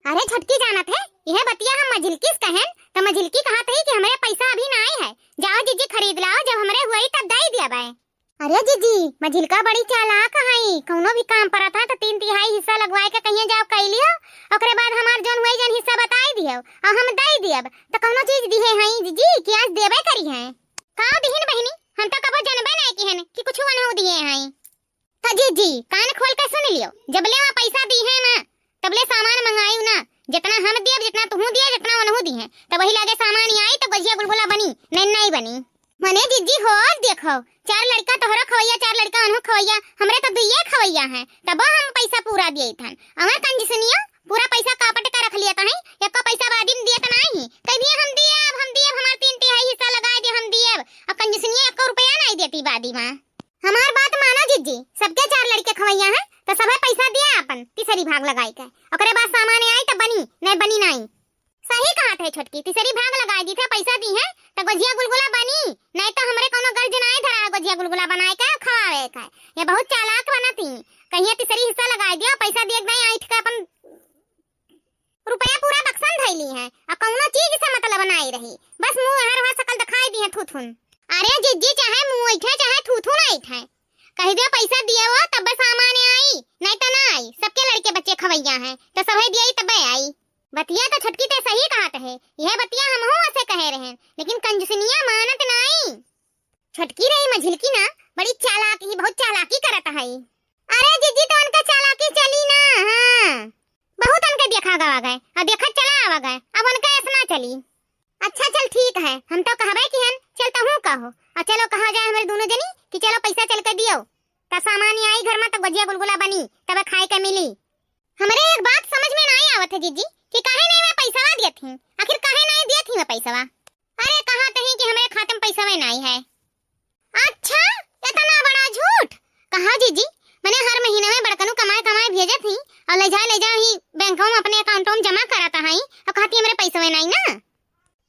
अरे छोटकी जानत है यह बतिया हम मझिलकी से कहन तो मझिलकी कहत है कि हमारे पैसा अभी ना आए है, जाओ जीजी खरीद लाओ, जब हमारे हुई तब दे दिया बाय। अरे जीजी मझिलका बड़ी चालाक है, कौनो भी काम पर था तो 3/3 हिस्सा लगवाए के कहिए जाओ कई लियो, ओकरे बाद हमार जोन हुई जन हिस्सा बताई दियो और हम दे दियब तो कौनो चीज दिए हैं जीजी कि आज देबे करी है का दिहिन बहिनी, हम तो कबो जानबे नहीं कि हन कि कुछ वनो दिए हैं। तो जीजी कान खोल के सुन लियो, जबले वहां पैसा दी है ना तबले सामान मंगायू ना, जितना हम दिए जितना तुहू दिए जितना वनहु दी है तब वही लागे सामान ही आई तो गजिया गुलगुला बनी नहीं बनी। मने जीजी हो देखो 4 लड़का तोहरा खवैया 4 लड़का अनहु खवैया, हमरे तो दुइये खवैया है तब हम पैसा पूरा दिए थन। अमर कंजसनिया पूरा पैसा कापट के रख लिया था, एको पैसा बादी में दिए त नहीं कह दिए हम दिए हमार 3/3 हिस्सा लगा दे हम दिए, और कंजसनिया एको रुपया नहीं देती बादी में। हमार बात मानो जीजी, सबके 4 लड़के खवैया है तो सबे पैसा दिया अपन तीसरी भाग लगाई के, ओकरे बाद सामान आई तो बनी नहीं। सही कहा थे छोटकी, तीसरी भाग लगाई दी थे पैसा दी है तो गजिया गुलगुला बनी, नहीं तो हमरे कोनो गर्ज नहीं धरा गजिया गुलगुला बनाए के खवावे के। ये बहुत चालाक बनती, कहिए तीसरी हिस्सा लगाई दिया पैसा दिए नहीं आइठ के अपन रुपया पूरा बक्सन धैली है और कोनो चीज से मतलब नहीं रही, बस मुंह हर वहां शकल दिखाई दी है थूथुन। अरे जीजी चाहे मुंह ऐठे चाहे थूथुन ऐठे कह दे पैसा दिए हो तब सामान आई नहीं तो ना आई, सबके लड़के बच्चे खवैया हैं तो सभी दिए तबे आई। बतिया तो छटकी ते सही कहत है, यह बतिया हमहू ऐसे कहे रहे लेकिन कंजूसनिया मानत नहीं। छटकी रही मझिलकी ना बड़ी चालाकी बहुत चालाकी करत है। अरे जीजी तो उनका चालाकी चली ना, हां बहुत उनके देखा गवा गए और देखत चला आवा गए, अब उनका ऐसा चली। अच्छा चल ठीक है, हम तो कहबे कि हन चलता हूं कहो और चलो कहा जाए हमारे दोनों जनी कि चलो पैसा चल के दियो तब सामान आई घर में तब गजिया गुलगुला बनी तब खाए के मिली। हमरे एक बात समझ में नहीं आवत है जीजी कि काहे नहीं मैं पैसा दिए थी, आखिर काहे नहीं दिए थी मैं पैसा। अरे कहा तही कि हमारे खाते में पैसा में नहीं है। अच्छा इतना बड़ा झूठ कहा जीजी, मैंने हर महीने में बड़कनु कमाए भेजे थी और ले जा ही बैंक में अपने अकाउंट में जमा कराता है और कहती है मेरे पैसा में नहीं ना।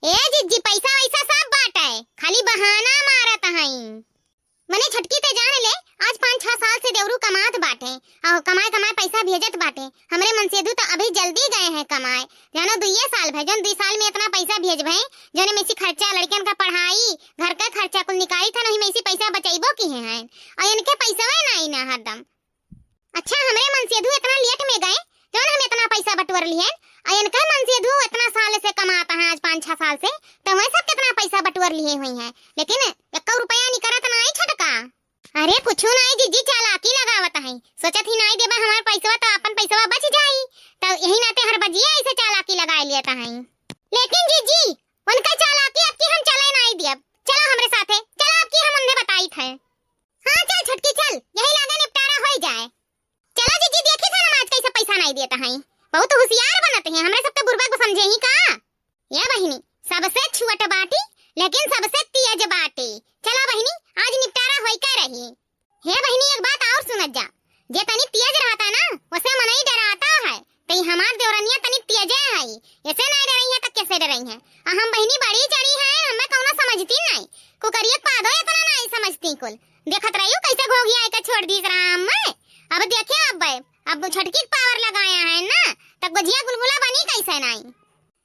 ए जीजी पैसा वैसा सब बात है, खाली बहाना मारता है। मैंने छटकी ते जान ले आज 5-6 साल से देवरू कमात बाटे और कमाए पैसा भेजत बाटे, हमरे मन से तो अभी जल्दी गए हैं कमाए, जानो 2 साल भई जन 2 साल में इतना पैसा भेज भई जने में से खर्चा लड़कन का पढ़ाई घर का खर्चा कुल निकाली था, नहीं में से पैसा बचाइबो की है और इनके पैसा नहीं ना हरदम। अच्छा हमरे मन से इतना लेट में गए जौन हम इतना पैसा बटवर लिए और इनका मन से इतना साल से कमाता है आज 5-6 साल से तो वह सब कितना पैसा बटवर लिए हुई है लेकिन 1 रुपया निकलत नहीं छटका। अरे कुछ नहीं जीजी चालाकी लगावत है, सोचत ही नहीं देबा हमार पैसा तो अपन पैसा बच जाई तो यही नाते हर बजिया ऐसे चालाकी लगा लेता है। लेकिन जीजी उनका चालाकी अब की हम चले नहीं दियब, चलो हमरे साथे चलो अब की हम उन्हें बताई थे। हां चल छटकी चल यही लागे निपटारा हो जाए। चलो जीजी देखी था आज कैसे पैसा नहीं देता है, बहुत होशियार बनते हैं हमरे सब तो बुर्बक समझे ही का। ये बहिनी सबसे छुअट बाटी लेकिन सबसे तेज बाटी, चला बहिनी आज निपटारा होई के रही। हे बहिनी एक बात और सुनत जा, जे तनी तेज रहता ना उसे मन ही डराता है, तई हमार देवरनिया तनी तेज है, ऐसे नहीं डरई है तो कैसे डरई है। हम बहिनी बड़ी चढ़ी है हमें कौनो समझती नहीं, कुकरिया पादो इतना नहीं समझती कुल, देखत रहियो कैसे घोगिया के छोड़ दी राम में। अब देखे अब छटकी पावर लगाया है ना तब गजिया गुलगुला बनी कैसे नहीं।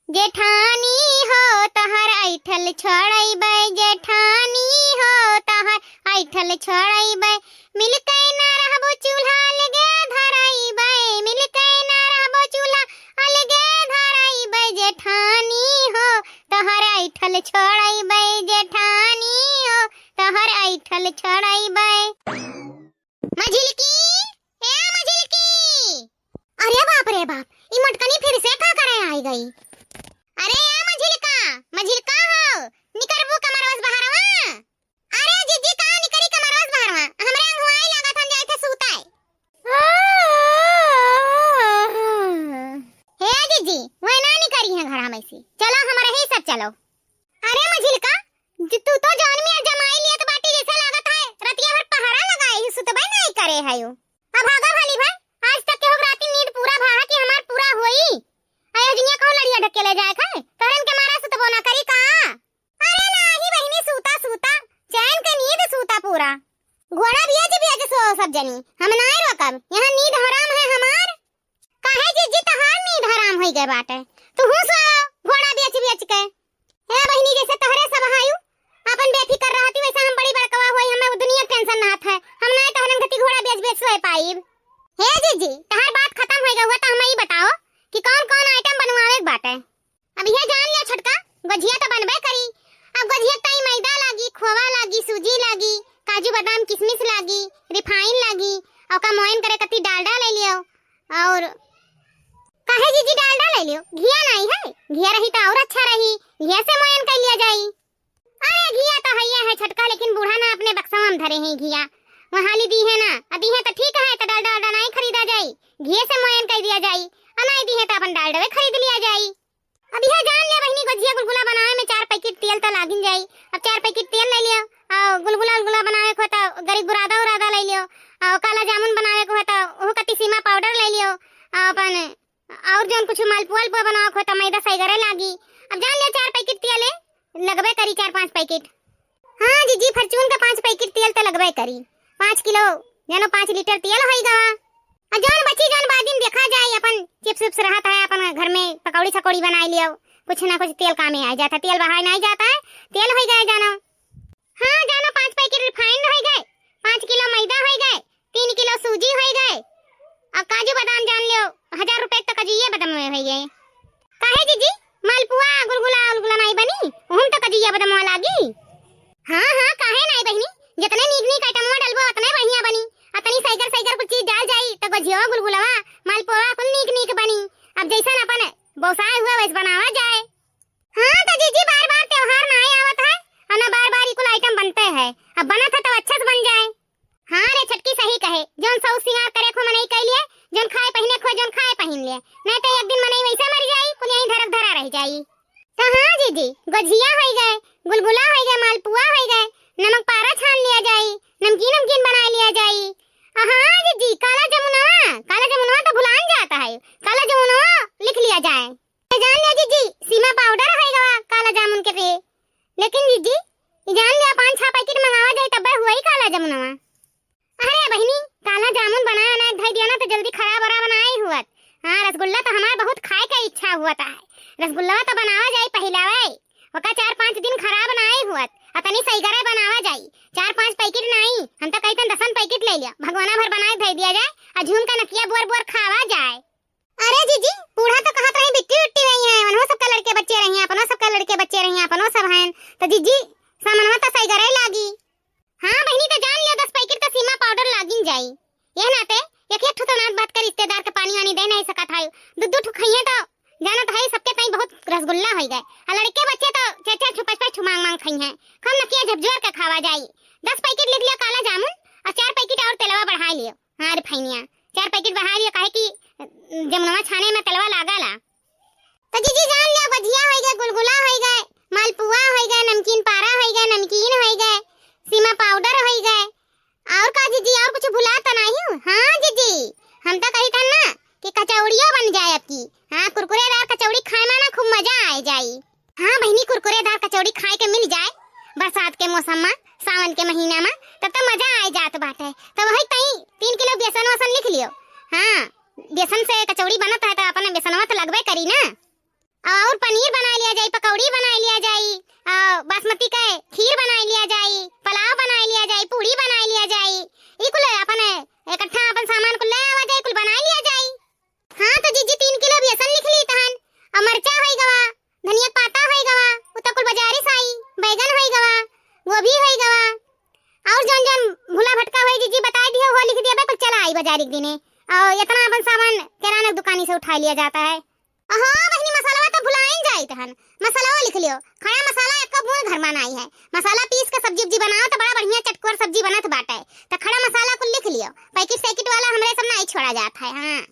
जेठानी हो तहर ऐठल छोड़ैबै, जेठानी हो तहर ऐठल छोड़ैबै, मिलके ना रहबो चूल्हा अलगे धरैबै, मिलके ना रहबो चूल्हा अलगे धरैबै, जेठानी हो तहर ऐठल छोड़ैबै, जेठानी हो तहर ऐठल छोड़ैबै। मझिलकी ए मझिलकी, अरे बाप रे बाप ई मटकनी फिर से का करे आई गई। अरे या मझिलका हो निकरबू कमरवस बहरवा। अरे जीजी का निकरी कमरवस बहरवा हमरे अंगवाई लागत हम जाए थे सूताए। हे जीजी वह ना निकरी है घर में से, चलो हमारे ही सब चलो। अरे मझिलका तू तो जान में जमाई लियत बाटी जैसे लागत है रतिया भर पहरा लगाई सुतबे नहीं करे हयो। अब भागा भली भाई आज तक के हो राती नींद पूरा भागा कि हमार पूरा होई, अयोध्या कौन लड़िया ढकेले जाए खाए तरन के मारा सुतबो ना करी का। अरे नाही बहिनी सूता चैन के नींद सूता पूरा घोड़ा बिया के सो सब जनी हम नाय रोकब, यहाँ नींद हराम है हमार। काहे जीजी तहार नींद हराम होई गए बाटे, तू हूं सो घोड़ा बिया के। हे बहिनी जैसे तहरे सब हायु अपन बेफिकर रहती वैसे हम बड़ी बड़कवा होई, हमें दुनिया टेंशन ना है, हम नाय तहरन गति घोड़ा बेच सोए पाइब। हे जीजी तहार बात खत्म होई गए हुआ त हम ई बताओ कि कौन-कौन आइटम बनवावे के बाटे। अब ये जान लिया छोटका, गजिया तो बनबे करी। अब गजिया तई मैदा लागी, खोवा लागी, सूजी लागी, काजू बादाम किशमिश लागी, रिफाइन लागी, और का मोइन करे कति डालडा ले लियो। और काहे जीजी डालडा ले लियो, घिया नहीं है, घिया रही तो और अच्छा रही, घिया से मोइन कर लिया जाई। अरे घिया तो हैया है छोटका, लेकिन बूढ़ा ना अपने बक्सा में धरे हैं घिया, वहां ली दी है ना, अदी है तो ठीक है, तो डालडा नहीं खरीदा जाई, घिया से मोइन कर दिया जाई, और नहीं दी है तो अपन डालडा खरीद लिया जाई। अब यह जान ले बहिनी, गुजिया गुलगुला बनावे में 4 पैकेट तेल तो लागिन जाई। अब 4 पैकेट तेल ले लियो, और गुलगुला बनावे को तो गरीब बुरादा ले लियो, और काला जामुन बनावे को तो वो कति सीमा पाउडर ले लियो, अपन और जोन कुछ मालपुआ बनावे को तो मैदा सहीगरे लागी। अब जान ले 4 पैकेट तेल लगबे करी, 4-5 पैकेट। हां जीजी फॉर्च्यून का 5 पैकेट तेल तो लगबे करी, 5 किलो जानो 5 लीटर तेल होईगा। जोन बची जोन बादिन देखा जाए, अपन चिप्स रहता है, अपन घर में पकौड़ी छकौड़ी बना लियो, कुछ ना कुछ तेल काम में आ जाता, तेल बाहर नहीं जाता है, तेल हो गए जानो। हाँ जानो 5 पैकेट रिफाइंड हो गए, 5 किलो मैदा हो गए, 3 किलो सूजी हो गए, अब काजू बादाम जान लियो 1000 रुपए तक कजिया बादाम में हो गए। काहे जीजी मालपुआ गुलगुला नहीं बनी, हम तो कजिया बादाम लागी। हाँ काहे नहीं बहनी, जितने नीक आइटम डालबो उतने बढ़िया बनी, अतनी सहीगर कुछ चीज डाल जाई तो गजिया गुलगुलावा मालपुआ कुल नीक बनी। अब जैसा अपन बौसाए हुआ वैसे बनावा जाए। हाँ तो जीजी बार-बार त्योहार ना आवत है, और ना बार-बार इकुल आइटम बनते हैं, अब बना था तो अच्छा से बन जाए। हाँ रे छटकी सही कहे, जोन सौ सिंगार करे खो मनई कह लिए, जोन खाए पहने खो जोन खाए पहन लिए, नहीं तो एक दिन मनई वैसे मर जाई, कुल यहीं धरक धरा रह जाई। तो हाँ जीजी गजिया हो गए, गुलगुला हो गए, मालपुआ हो गए, नमक पारा छान लिया जाई, नमकीन बना लिया जाई। हाँ जीजी काला जमुनवा तो भुलान जाता है, काला जमुनवा लिख लिया जाए। तो जान लिया जीजी सीमा पाउडर होएगा काला जामुन के पे, लेकिन जीजी जान लिया 5-6 पैकेट मंगावा जाए तब हुआ ही काला जमुनवा। अरे बहिनी काला जामुन बनाया ना धई दिया ना तो जल्दी खराब बनाई हुआ। हाँ रसगुल्ला तो हमार बहुत खाए का इच्छा हुआ था, रसगुल्ला तो बनावा जाए पहलावे, ओका 4-5 दिन खराब नाई हुआ, अतनी सहीगरे बनावा जाई, 4-5 पैकेट नहीं, हम तो कहते 10 पैकेट ले लिया, भगवाना भर बनाए धई दिया जाए, और झूम का नकिया बोर खावा जाए। अरे जीजी बूढ़ा तो कहत रही बिट्टी उट्टी रही है, वनो सब का लड़के बच्चे रही हैं, अपनो सब का लड़के बच्चे रही हैं, अपनो सब हैं, तो जीजी सामानवा तो सहीगरे लागी। हां बहनी तो जान लिया 10 पैकेट तो सीमा पाउडर लागिन जाई, ये नाते एक ठो तो नात बात कर रिश्तेदार के पानी वानी दे नहीं सकत है, दूध खइए तो जाना तो है सबके तई बहुत रसगुल्ला हो गए, और लड़के बच्चे तो चचा छुपच मांग खाई हैं, हम नकिया झपझोर के खावा जाई। 10 पैकेट लिख लिया काला जामुन, और 4 पैकेट और तेलवा बढ़ा लियो। हां रिफाइनिया 4 पैकेट बढ़ा लियो, काहे कि जमुनवा छाने में तेलवा लागला। तो जीजी जान लिया गजिया हो गए, गुलगुला हो गए, मालपुआ हो गए, नमकीन पारा हो गए, नमकीन हो गए, सीमा पाउडर हो गए, और का जीजी और कुछ भुला तो नहीं हूं। हां जीजी हम तो कही था ना कि कचौड़ियां बन जाए अब की। हां कुरकुरेदार कचौड़ी खाए में ना खूब मजा आ जाई। हां बहनी कुरकुरेदार कचौड़ी खाए के मिल जाए बरसात के मौसम में, सावन के महीना में, तब तो मजा आ जात बाटे। तो वही तई 3 किलो बेसन लिख लियो। हां बेसन से कचौड़ी बनत है तो अपन बेसनवा तो लगबे करी ना, और पनीर बना लिया जाए, पकौड़ी बना लिया जाए, बासमती का खीर बना लिया जाए, पुलाव बना लिया जाए, पूड़ी बना लिया जाए, ई कुल अपन इकट्ठा अपन सामान को ले आवा जाए, कुल बना लिया जाए। हां तो जीजी 3 किलो बेसन लिख ली तहन, और मरचा होई गवा, धनिया पाता होई गवा, उता कुल बाजारी साई, बैगन होई गवा, गोभी होई गवा, और जौन भूला भटका होई जीजी बता दियो वो लिख दिया बे, कुल चला आई बाजारी के दिने, और इतना अपन सामान किराना दुकानी से उठा लिया जाता है। हां बहनी मसाला तो भुलाइन जाई तहन, मसाला लिख लियो, खड़ा मसाला एक बूंद घर में नहीं है, मसाला पीस के सब्जी बनाओ तो बड़ा बढ़िया चटकोर सब्जी बनत बाटे, तो खड़ा मसाला को लिख लियो, पैकेट वाला हमरे सब नहीं छोड़ा जाता है। हां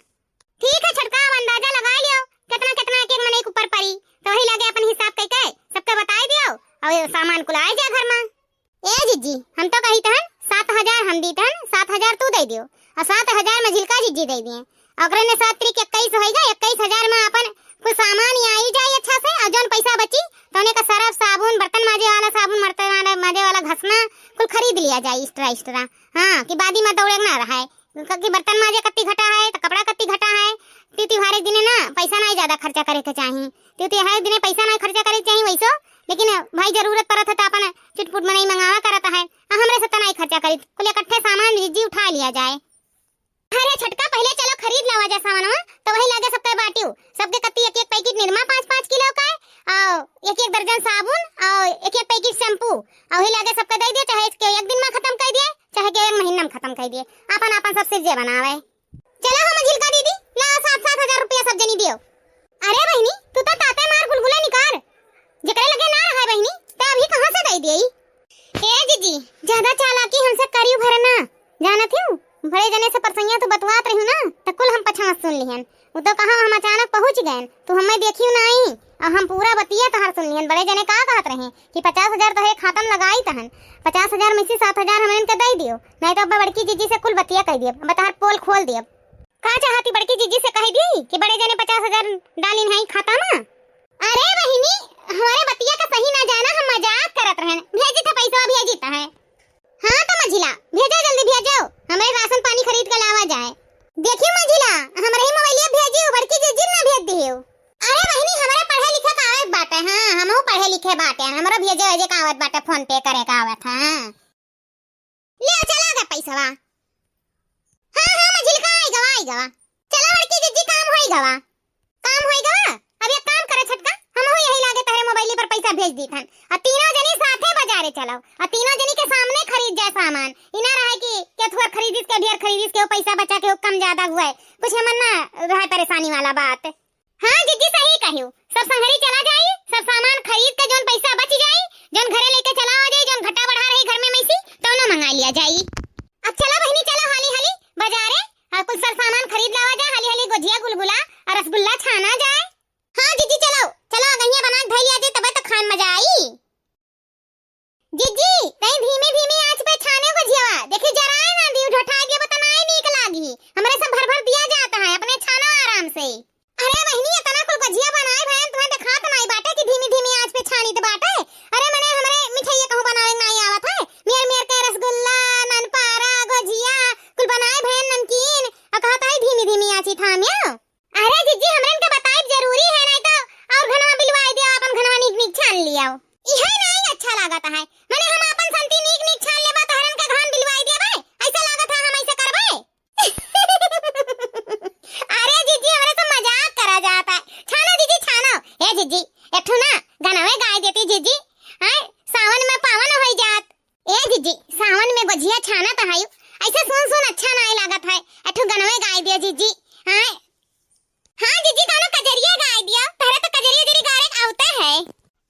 ठीक है छटका अंदाजा लगा लियो, कितना एक मने ऊपर पड़ी, तो वही लगे अपन हिसाब करके सबका बता दियो, और सामान को लाए जा घर में। ए जीजी हम तो कही तहन 7000 हम दी तहन, 7000 तू दे दियो, और 7000 में झिलका जीजी दे दिए, ओकरे ने 7 त्रिक 21 होइगा। 21,000 में अपन कुछ सामान ही आई जाए अच्छा से, और जोन पैसा बची तौने का सरफ साबुन, बर्तन माजे वाला साबुन, बर्तन माजे वाला घसना कुल खरीद लिया जाए एक्स्ट्रा। हाँ कि बादी में दौड़े ना रहा है कि बर्तन माजे कत्ती घटा है तो कपड़ा कत्ती घटा है। त्योहार के दिने ना पैसा नहीं ज्यादा खर्चा करे के चाहिए। त्योहार के दिने पैसा नहीं खर्चा करे के चाहिए वैसो, लेकिन भाई जरूरत पड़त है तो अपन चुटपुट में नहीं मंगावा करता है। हमरे से तो नहीं खर्चा करी, कुल इकट्ठे सामान जी उठा लिया जाए। अरे छटका पहले चलो खरीद लावा जा सामान, तो वही लागे सबके बाटियो। सबके कत्ती एक पैकेट निरमा 5-5 किलो का है, और एक दर्जन साबुन, और एक पैकेट शैम्पू, और वही लागे सबके दे दिए। चाहे इसके एक दिन में खत्म कर दिए, चाहे के 1 महीना में खत्म कर दिए। अपन अपन सबसे जे बनावे। चलो हम झिलका दीदी ला 7-7 हजार रुपया सब जनी दियो। अरे बहनी तू तो ताते मार गुलगुला निकाल, जेकरे लगे ना रहा बहनी तो अभी कहां से दे दिए। ए जीजी ज्यादा चालाकी हमसे करियो भरना, जानत हूं बड़े जने से परसैया तो बतवात रही ना, तो कुल हम पछास सुन लिहन। वो तो कहां हम अचानक पहुंच गए, तू हमें देखियो नहीं, और हम पूरा बतिया तहार सुन लिहन। बड़े जने का कहत रहे कि 50,000 तो है खातम लगाई तहन, 50,000 में से 7,000 हमन के दे दियो, नहीं तो बड़की जीजी से कुल बतिया कह दियो, बतार पोल खोल दियो। का चाहती बड़की जीजी से कह दी कि बड़े जने 50,000 डालिन है खाता में। अरे बहिनी हमारे बतिया का सही ना जाना, हम मजाक करत रहन। भेजी था पैसा भेजी था है। हां तो मझिला भेजो, जल्दी भेजो, हमें राशन पानी खरीद के लावा जाए। देखियो मझिला हमरे ही मोबाइल भेजियो, बड़की जीजी ना भेज दियो। अरे बहिनी हमारे पढ़े लिखे का आवत बाटे। हां हमहू पढ़े लिखे बाटे, हमरो भेजे जे का आवत बाटे, फोन पे करे का आवत। हां ले चला गा पैसा। हां हां मझिलका आई गवा चला बड़की जीजी काम होई गवा, काम होई गवा। अब एक काम करे छटका, हमहू यही लागे तहरे मोबाइल पर पैसा भेज दी थन, और तीनों जनी साथे बाजारे चलाओ, और तीनों जनी के सामने खरीद जाए सामान। इना रहे कि थोड़ा खरीदिस के ढेर खरीदिस के पैसा बचा के कम ज्यादा हुए, कुछ हमन ना रहे परेशानी वाला बात। हां जीजी सही कहियो, सब संगरी चला जाई, सब सामान खरीद के जोन पैसा बच जाई, जोन घरे लेके चला आ जाई, जोन घटा बढ़ा रही घर में मैसी तो ना मंगा लिया जाई। अब चला बहनी चलो हाली हाली बाजारे, और कुछ सब सामान खरीद लावा जाए। हाली हाली गुजिया गुलगुला और रसगुल्ला छाना जाए। हां जीजी चलो चलो गहिया बना धई आ जाए, तब तक खान मजा आई। जीजी नहीं धीमी धीमी आंच पे छाने गुजिया, देखी जरा ना दी उठा दिया बता नहीं नीक लागी, हमरे सब भर भर दिया जाता है, अपने छानो आराम से। अरे बहनी इतना कुल गुजिया बनाए भैन तुम्हें दिखात नहीं बाटे कि धीमी धीमी आंच पे छानी तो बाटे। अरे मने हमरे मिठाई कहूं बनावे नहीं आवत है, मेर मेर के रसगुल्ला ननपारा गुजिया कुल बनाए भैन नमकीन, और कहता है धीमी धीमी आंची थामियो। अरे जीजी हमरन के बताई जरूरी है, नहीं तो और घनवा बिलवाई दिया, अपन घनवा नीक नीक छान लिया। इहे नहीं अच्छा लागत है, माने हम अपन संती नीक नीक छान लेबा तो हरन के घन बिलवाई देबे, ऐसा लागत है हम ऐसे करबे। अरे जीजी हमरे तो मजाक करा जाता है, छानो जीजी छानो। ए जीजी एठो ना गनवे गाय देती जीजी, हां सावन में पावन होई जात। ए जीजी सावन में गुजिया छाना तो हायो, ऐसे सुन सुन अच्छा नहीं लागत है, एठो गनवे गाय दिया जीजी। हां हां जीजी दोनों कजरिया गाय दिया, तहरे तो कजरिया जरी गारे आवता है।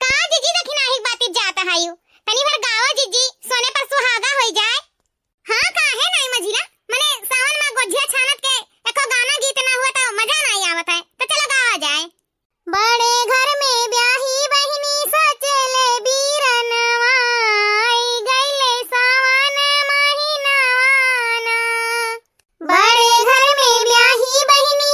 का जीजी देखी नाही बात जाता हायो, तनी भर गावा जीजी, सोने पर सुहागा होई जाए। हां काहे नहीं मझिला, माने सावन में गुजिया छानत के एको गाना गीत ना हुआ तो मजा नहीं आवत है, तो चलो गावा जाए। बड़े घर में ब्याही बहिनी सचले बीरनवा, आई गइले सावन महीनावाना। बड़े घर में ब्याही बहिनी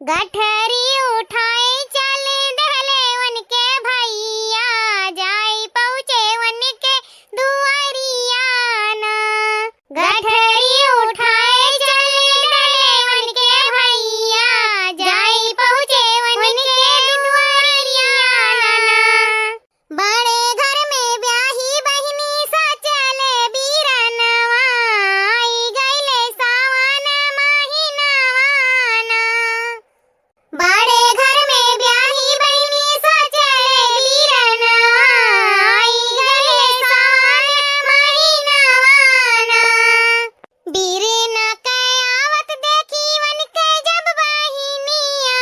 गठरी उठाए चले दहले उनके भैया जाई पहुँचे उनके दुआरिया ना। गठरी उठाए चले दहले उनके भैया जाई पहुँचे उनके दुआरिया ना। बड़े घर में ब्याही बहिनी सचले बीरनवा आई गईले सावन महीनवा ना। बड़े घर में ब्याही बहिनी सचले बीरनवा आई गईले सावन महीनवा ना। बीरन के आवत देखी उनके जब बहिनिया।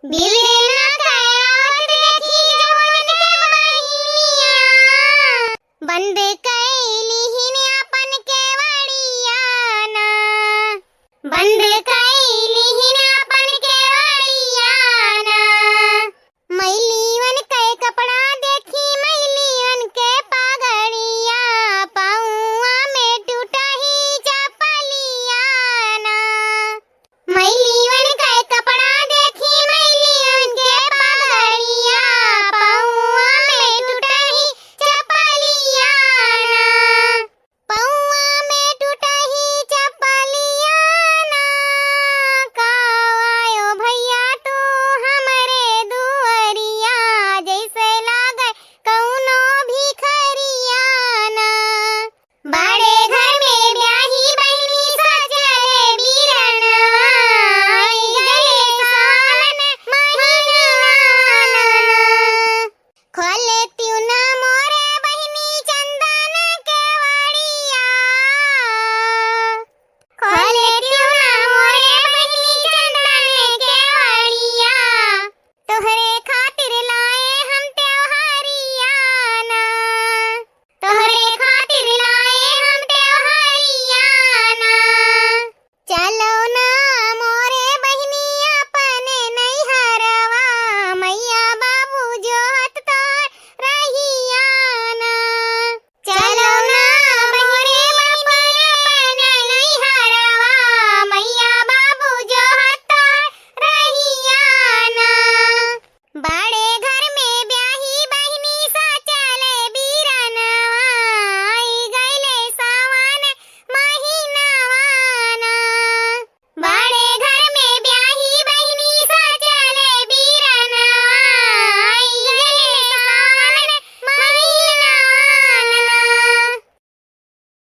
बीरन के आवत देखी जब उनके बहिनिया। बंद कैली हिन अपन केवड़िया ना। बंद कैली